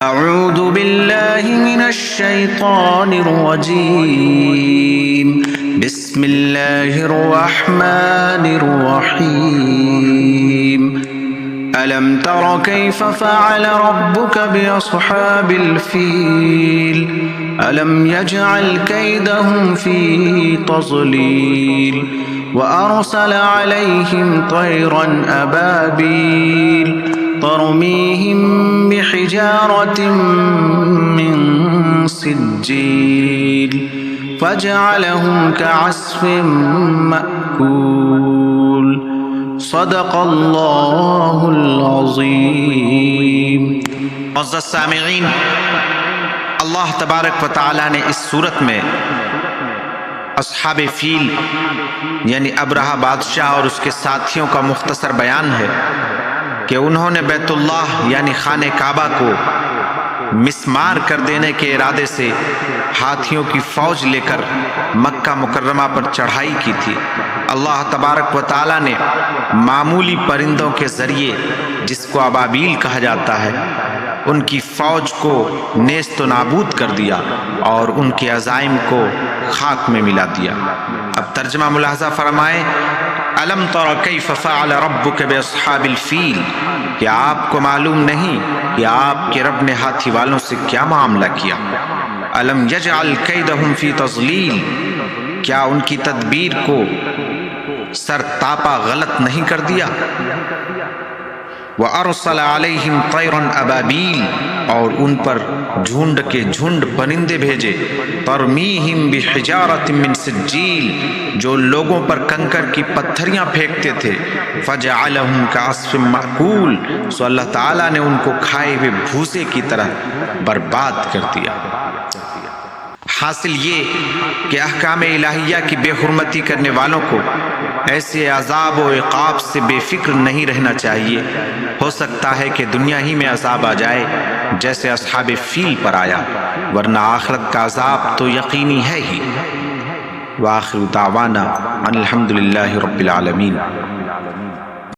أعوذ بالله من الشيطان الرجيم بسم الله الرحمن الرحيم ألم تر كيف فعل ربك بأصحاب الفيل ألم يجعل كيدهم في تضليل وأرسل عليهم طيرا أبابيل ترميهم بحجارة من سجيل فجعلهم كعصف مأكول صدق الله العظيम। मुअज़्ज़ज़ सामिईन, अल्लाह तबारक व तआला ने इस सूरत में अस्हाब फील यानी अबरहा बादशाह और उसके साथियों का मुख्तसर बयान है कि उन्होंने बैतुल्लाह यानी खाने काबा को मिसमार कर देने के इरादे से हाथियों की फौज लेकर मक्का मुकर्रमा पर चढ़ाई की थी। अल्लाह तबारक व ताला ने मामूली परिंदों के ज़रिए, जिसको अबाबील कहा जाता है, उनकी फ़ौज को नेस्त नाबूद कर दिया और उनके अज़ाइम को खाक में मिला दिया। अब तर्जमा मुलाहज़ा फरमाएं, अलम तरा कैफ़ फ़अल रब्बुक बिअस्हाबिल फ़ील, क्या आपको मालूम नहीं कि आपके रब ने हाथी वालों से क्या मामला किया। अलम यजअल कैदहुम फ़ी तज़लील, क्या उनकी तदबीर को सरतापा गलत नहीं कर दिया। व अरसल अलैहिम तैरन अबाबील, और उन पर झुंड के झुंड परिंदे भेजे। तरमीहिम बिहिजारतिम मिन सिज्जील, जो लोगों पर कंकर की पत्थरियां फेंकते थे। फजअलहुम कअस्फिम माकूल, सो अल्लाह ताला ने उनको खाए हुए भूसे की तरह बर्बाद कर दिया। हासिल ये कि अहकाम इलाहिया की बेहुरमती करने वालों को ऐसे अज़ाब व इक़ाब से बेफिक्र नहीं रहना चाहिए। हो सकता है कि दुनिया ही में अज़ाब आ जाए जैसे अस्हाब फील पर आया, वरना आखिरत का अज़ाब तो यकीनी है ही। व आखिर दावाना अनिल हम्दुलिल्लाहि रब्बिल आलमीन।